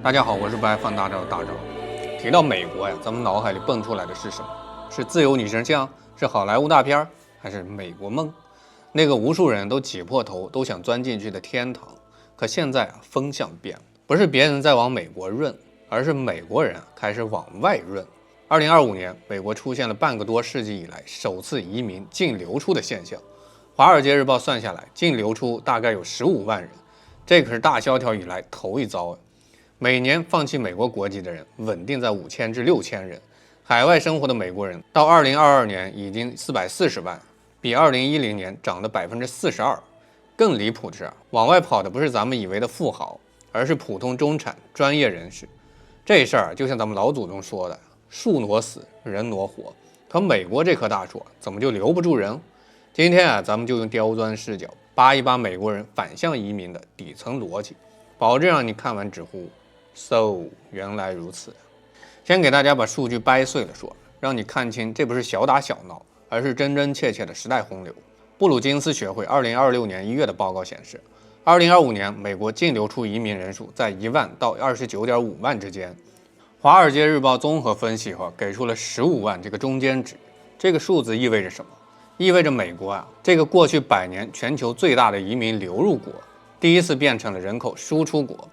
大家好，我是不愛放大招的大招。提到美国呀，咱们腦海里蹦出來的是什麼？是自由女神像，是好萊塢大片，還是美國夢？那個無數人都擠破頭都想鑽進去的天堂。可現在啊，風向變了，不是別人在往美國潤，而是美國人開始往外潤。2025年，美國出現了半個多世紀以來首次移民淨流出的現象。華爾街日報算下來，淨流出大概有15萬人，這可是大蕭條以來頭一遭啊。每年放棄美國國籍的人穩定在5000至6000人，海外生活的美國人到2022年已經440萬，比2010年漲了42%。更離譜的是，往外跑的不是咱們以為的富豪，而是普通中產專業人士。這事兒就像咱們老祖宗說的，樹挪死，人挪活。可美國這棵大樹怎麼就留不住人？今天啊，咱們就用刁鑽視角扒一扒美國人反向移民的底層邏輯，保證讓你看完直呼 So 原來如此。先給大家把數據掰碎了說，讓你看清這不是小打小鬧，而是真真切切的時代洪流。布魯金斯學會2026年1月的報告顯示，2025年美國淨流出移民人數在1萬到29.5萬之間。華爾街日報綜合分析後給出了15萬這個中間值。這個數字意味着什麼？意味着美國啊，這個過去100年全球最大的移民流入國，第一次變成了人口輸出國。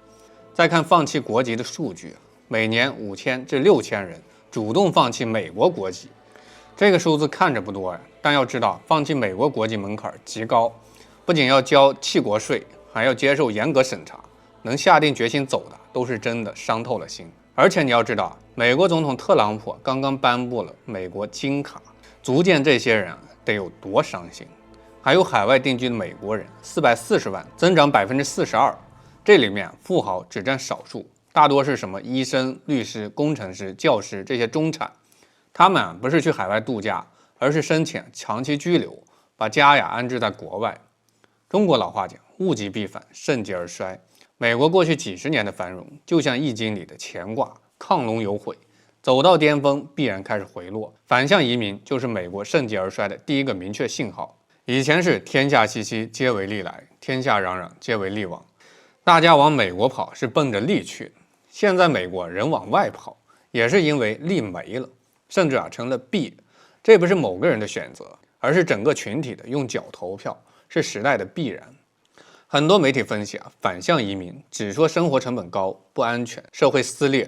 再看放棄國籍的數據，每年5000至6000人主動放棄美國國籍。這個數字看着不多呀，但要知道放棄美國國籍門檻極高，不僅要交棄國稅，還要接受嚴格審查。能下定決心走的都是真的傷透了心。而且你要知道，美國總統特朗普剛剛頒布了美國金卡，足見這些人得有多傷心。還有海外定居的美國人440萬，增長42%。這裡面富豪只佔少數，大多是什麼醫生、律師、工程師、教師這些中產。他們不是去海外度假，而是申請長期居留，把家安置在國外。中國老話講，物極必反，盛極而衰。美國過去幾十年的繁榮，就像易經裡的乾卦，亢龍有悔，走到巔峰必然開始回落。反向移民就是美國盛極而衰的第一個明確信號。以前是天下熙熙，皆為利來；天下攘攘，皆為利往。大家往美國跑是奔着利去，現在美國人往外跑，也是因為利沒了，甚至成了弊。這不是某個人的選擇，而是整個群體的用腳投票，是時代的必然。很多媒體分析反向移民只說生活成本高、不安全、社會撕裂，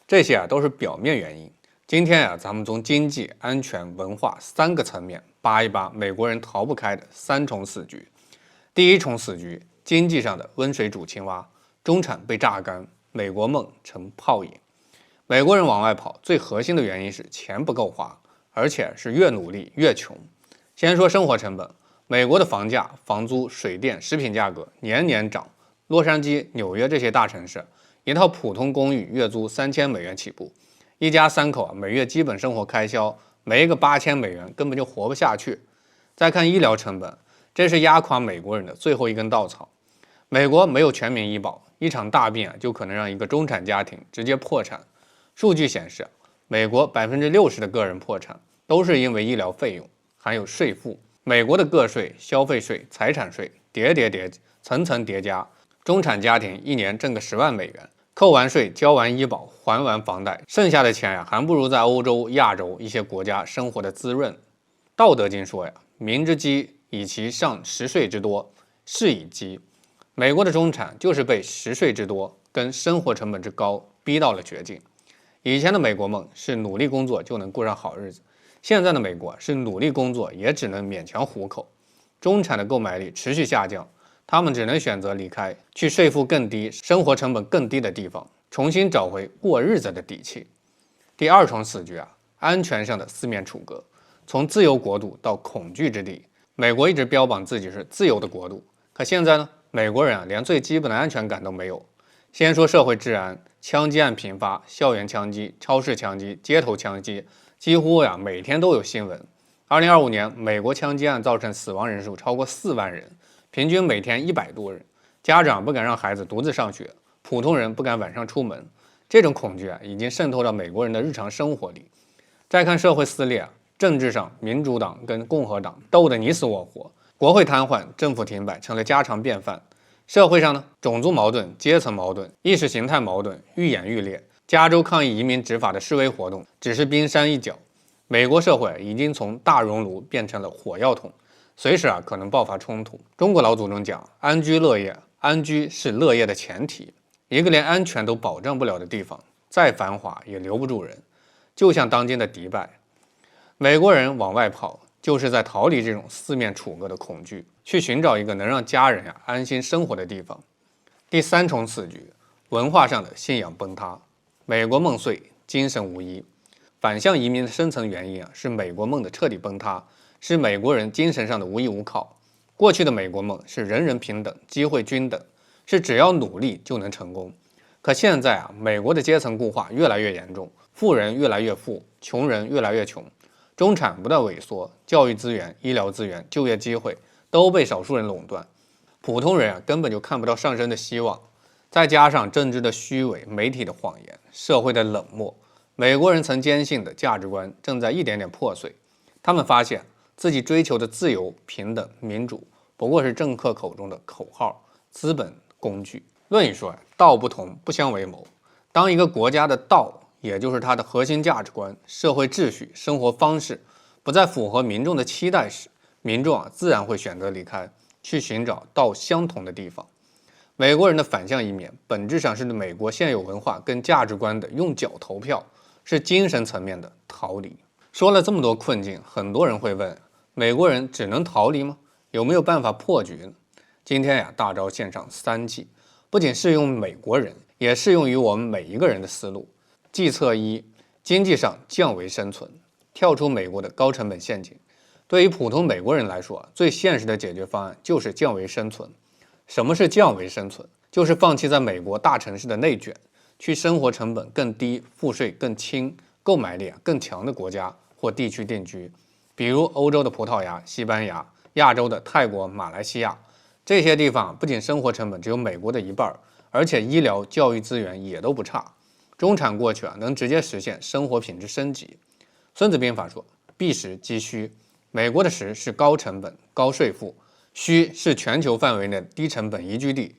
這些都是表面原因。今天咱們從經濟、安全、文化3個層面扒一扒美國人逃不開的3重死局。第一重死局，經濟上的溫水煮青蛙，中產被榨乾，美國夢成泡影。美國人往外跑最核心的原因是錢不夠花，而且是越努力越窮。先說生活成本，美國的房價、房租、水電、食品價格年年漲。洛杉磯、紐約這些大城市，一套普通公寓月租3000美元起步，一家3口每月基本生活開銷沒個8000美元根本就活不下去。再看醫療成本，這是壓垮美國人的最後一根稻草。美國沒有全民醫保，一場大病就可能讓一個中產家庭直接破產。數據顯示，美國60%的個人破產都是因為醫療費用，還有稅負。美國的個稅、消費稅、財產稅疊，層層疊加，中產家庭一年掙個10萬美元，扣完稅、交完醫保、還完房貸，剩下的錢還不如在歐洲、亞洲一些國家生活的滋潤。道德經說民之饑，以其上食稅之多，是以饑。美國的中產就是被食稅之多跟生活成本之高逼到了絕境。以前的美國夢是努力工作就能過上好日子，現在的美國是努力工作也只能勉強糊口。中產的購買力持續下降，他們只能選擇離開，去稅負更低、生活成本更低的地方，重新找回過日子的底氣。第二重死局安全上的四面楚歌，從自由國度到恐懼之地。美國一直標榜自己是自由的國度，可現在呢，美國人連最基本的安全感都沒有。先說社會治安，槍擊案頻發，校園槍擊、超市槍擊、街頭槍擊，幾乎每天都有新聞。2025年，美國槍擊案造成死亡人數超過4萬人，平均每天100多人。家長不敢讓孩子獨自上學，普通人不敢晚上出門。這種恐懼已經滲透到美國人的日常生活裡。再看社會撕裂，政治上，民主黨跟共和黨鬥得你死我活，國會癱瘓，政府停擺成了家常便飯。社會上呢，種族矛盾、階層矛盾、意識形態矛盾愈演愈烈。加州抗議移民執法的示威活動只是冰山一角，美國社會已經從大熔爐變成了火藥桶，隨時可能爆發衝突。中國老祖宗講安居樂業，安居是樂業的前提。一個連安全都保障不了的地方，再繁華也留不住人。就像當今的迪拜，美國人往外跑，就是在逃離這種四面楚歌的恐懼，去尋找一個能讓家人安心生活的地方。第三重死局，文化上的信仰崩塌。美國夢碎，精神無依。反向移民的深层原因是美国夢的徹底崩塌，是美國人精神上的无依无靠。過去的美國夢是人人平等，機會均等，是只要努力就能成功。可現在美国的階層固化越來越嚴重，富人越來越富，窮人越来越窮，中產不断萎縮，教育資源、医療資源、就業機會都被少數人壟斷，普通人根本就看不到上升的希望。再加上政治的虛偽、媒體的謊言、社会的冷漠，美國人曾堅信的價值觀正在一點點破碎。他們發現自己追求的自由、平等、民主，不過是政客口中的口號、資本工具。論語說，道不同，不相為謀。當一個國家的道，也就是它的核心價值觀、社會秩序、生活方式，不再符合民眾的期待時，民众自然会選擇離開，去尋找道相同的地方。美國人的反向移民本質上是對美國現有文化跟價值觀的用腳投票，是精神層面的逃離。說了這麼多困境，很多人會問，美國人只能逃離嗎？有沒有辦法破局呢？今天大招獻上3計，不僅適用美國人，也適用於我們每一個人的思路。計策1：經濟上降維生存，跳出美國的高成本陷阱。對於普通美國人來說，最現實的解決方案就是降維生存。什麼是降維生存？就是放棄在美國大城市的內卷，去生活成本更低、賦稅更輕、購買力更強的國家或地區定居，比如歐洲的葡萄牙、西班牙，亞洲的泰國、馬來西亞。這些地方不僅生活成本只有美國的1半，而且醫療、教育資源也都不差。中產過去能直接實現生活品質升級。孫子兵法說，避實擊虛。美國的實是高成本、高稅負，虛是全球範圍內的低成本宜居地。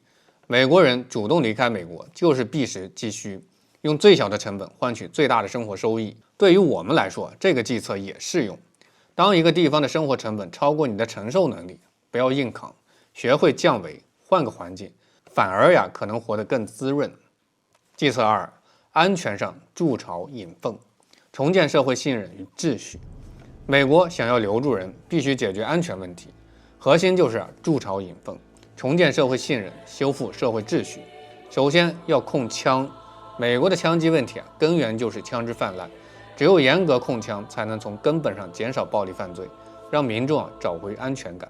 美國人主動離開美國，就是避實擊虛，用最小的成本換取最大的生活收益。對於我們來說，這個計策也適用。當一個地方的生活成本超過你的承受能力，不要硬扛，學會降維，換個環境，反而可能活得更滋潤。計策2：安全上築巢引鳳，重建社會信任與秩序。美國想要留住人，必須解決安全問題，核心就是築巢引鳳，重建社會信任，修復社會秩序。首先要控槍，美國的槍擊問題根源就是槍支泛濫，只有嚴格控槍，才能從根本上減少暴力犯罪，讓民眾找回安全感。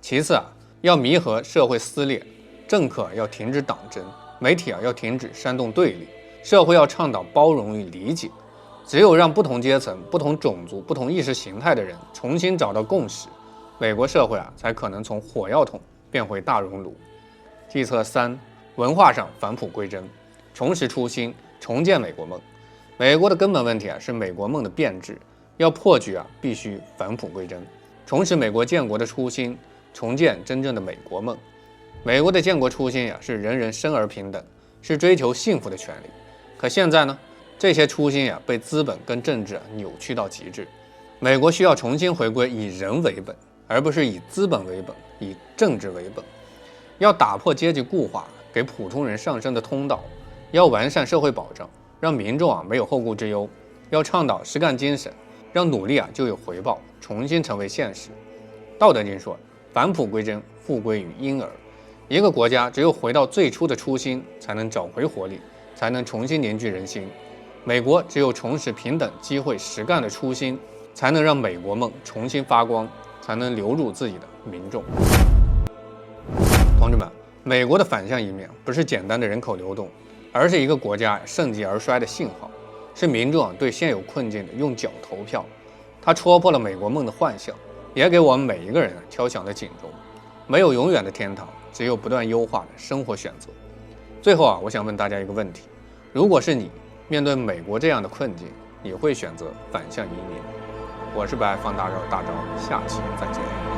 其次要彌合社會撕裂，政客要停止黨爭，媒體要停止煽動對立，社會要倡導包容與理解。只有讓不同階層、不同種族、不同意識形態的人重新找到共識，美国社会才可能從火藥桶变回大熔爐。計策3：文化上返璞歸真，重拾初心，重建美國夢。美國的根本問題是美國夢的變質，要破局必須返璞歸真，重拾美國建國的初心，重建真正的美國夢。美國的建国初心是人人生而平等，是追求幸福的权利。可現在呢？這些初心被資本跟政治扭曲到極致。美國需要重新回歸以人為本，而不是以資本為本，以政治為本。要打破階級固化，給普通人上升的通道。要完善社會保障，讓民眾沒有後顧之憂。要倡導實幹精神，讓努力就有回報，重新成為現實。道德經說，返璞歸真，復歸於嬰兒。一個國家只有回到最初的初心，才能找回活力，才能重新凝聚人心。美國只有重拾平等机會實幹的初心，才能讓美國夢重新發光，才能留住自己的民众。同志們，美国的反向移民不是簡单的人口流动，而是一个国家盛极而衰的信号，是民众对现有困境的用脚投票。它戳破了美国夢的幻想，也給我們每一個人敲響了警鐘。沒有永遠的天堂，只有不斷優化的生活選擇。最後我想問大家一個問題：如果是你面對美國這樣的困境，你會選擇反向移民？我是白愛放大招，下期再見。